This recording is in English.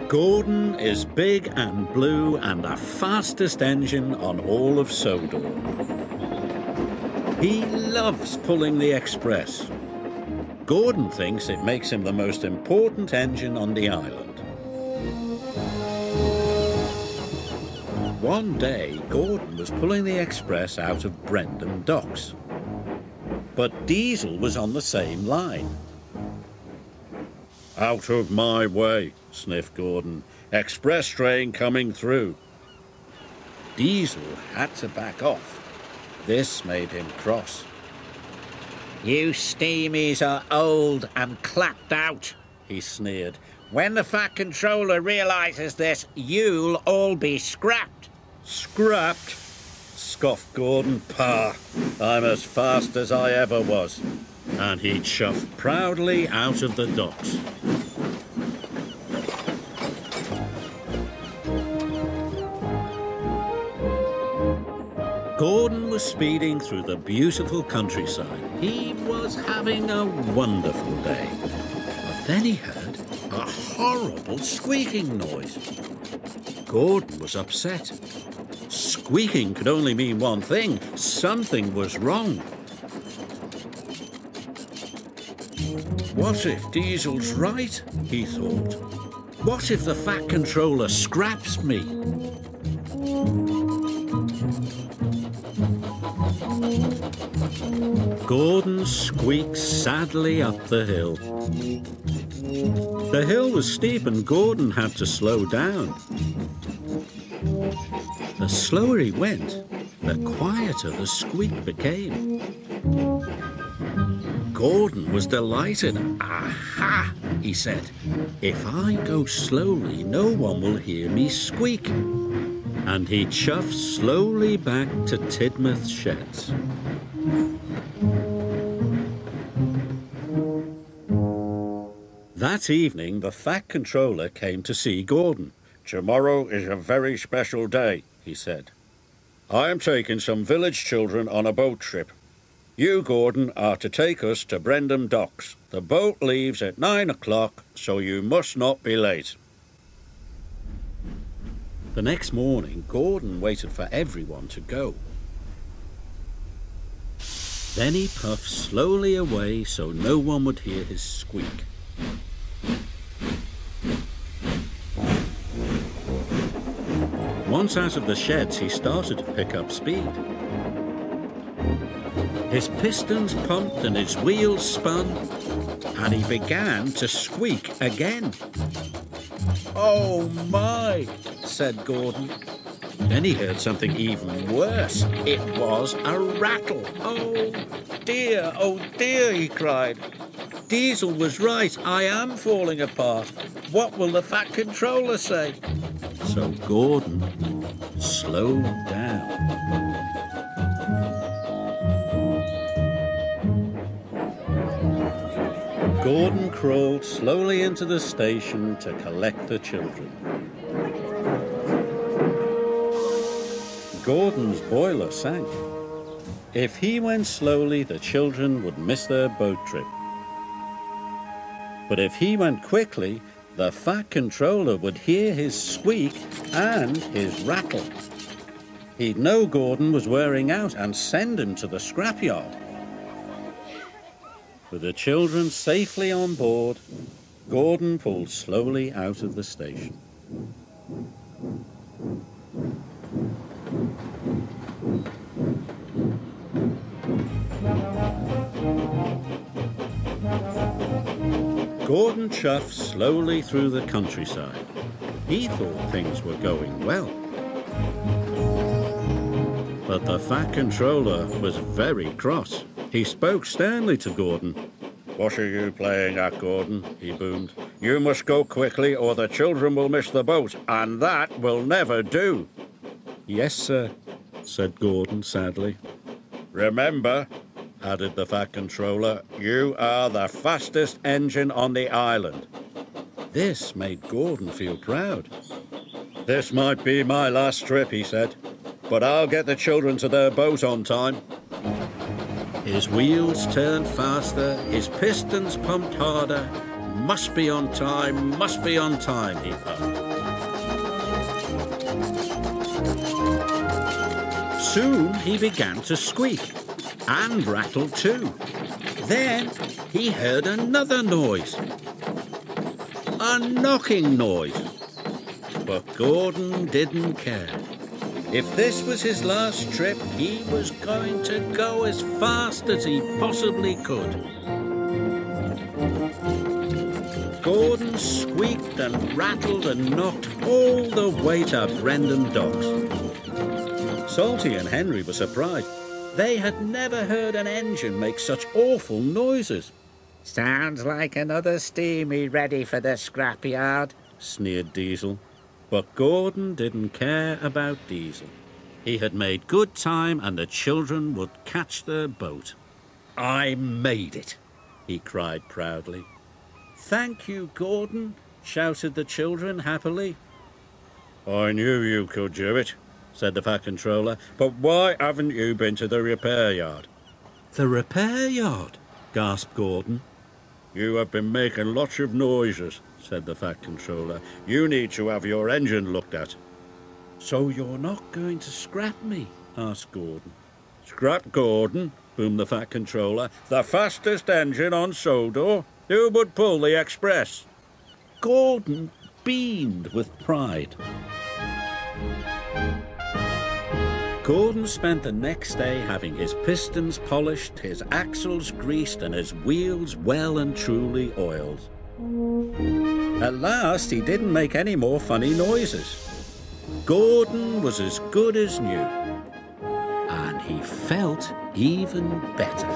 Gordon is big and blue and the fastest engine on all of Sodor. He loves pulling the express. Gordon thinks it makes him the most important engine on the island. One day, Gordon was pulling the express out of Brendam Docks. But Diesel was on the same line. "Out of my way," sniffed Gordon. "Express train coming through." Diesel had to back off. This made him cross. "You steamies are old and clapped out," he sneered. "When the Fat Controller realises this, you'll all be scrapped." "Scrapped?" scoffed Gordon. "Pah, I'm as fast as I ever was." And he chuffed proudly out of the docks. Gordon was speeding through the beautiful countryside. He was having a wonderful day. But then he heard a horrible squeaking noise. Gordon was upset. Squeaking could only mean one thing. Something was wrong. What if Diesel's right? He thought. What if the Fat Controller scraps me? Gordon squeaked sadly up the hill. The hill was steep and Gordon had to slow down. The slower he went, the quieter the squeak became. Gordon was delighted. "Aha!" he said. "If I go slowly, no one will hear me squeak." And he chuffed slowly back to Tidmouth's sheds. That evening, the Fat Controller came to see Gordon. "Tomorrow is a very special day," he said. "I am taking some village children on a boat trip. You, Gordon, are to take us to Brendam Docks. The boat leaves at 9 o'clock, so you must not be late." The next morning, Gordon waited for everyone to go. Then he puffed slowly away so no one would hear his squeak. Once out of the sheds, he started to pick up speed. His pistons pumped and his wheels spun, and he began to squeak again. "Oh my," said Gordon. Then he heard something even worse. It was a rattle. "Oh dear," he cried. "Diesel was right. I am falling apart. What will the Fat Controller say?" So Gordon slowed down. Gordon crawled slowly into the station to collect the children. Gordon's boiler sank. If he went slowly, the children would miss their boat trip. But if he went quickly, the Fat Controller would hear his squeak and his rattle. He'd know Gordon was wearing out and send him to the scrapyard. With the children safely on board, Gordon pulled slowly out of the station. Gordon chuffed slowly through the countryside. He thought things were going well. But the Fat Controller was very cross. He spoke sternly to Gordon. "What are you playing at, Gordon?" he boomed. "You must go quickly or the children will miss the boat, and that will never do." "Yes, sir," said Gordon sadly. "Remember," added the Fat Controller, "you are the fastest engine on the island." This made Gordon feel proud. "This might be my last trip," he said, "but I'll get the children to their boat on time." His wheels turned faster, his pistons pumped harder. Must be on time, he puffed. Soon he began to squeak, and rattle too. Then he heard another noise. A knocking noise. But Gordon didn't care. If this was his last trip, he was going to go as fast as he possibly could. Gordon squeaked and rattled and knocked all the way to Brendam Docks. Salty and Henry were surprised. They had never heard an engine make such awful noises. Sounds like another steamy ready for the scrapyard, sneered Diesel. But Gordon didn't care about Diesel. He had made good time and the children would catch their boat. I made it, he cried proudly. Thank you, Gordon, shouted the children happily. I knew you could do it, said the Fat Controller, but why haven't you been to the repair yard? The repair yard? Gasped Gordon. You have been making lots of noises, said the Fat Controller. You need to have your engine looked at. So you're not going to scrap me? Asked Gordon. Scrap Gordon, boomed the Fat Controller. The fastest engine on Sodor. Who would pull the express? Gordon beamed with pride. Gordon spent the next day having his pistons polished, his axles greased and his wheels well and truly oiled. At last he didn't make any more funny noises. Gordon was as good as new, and he felt even better.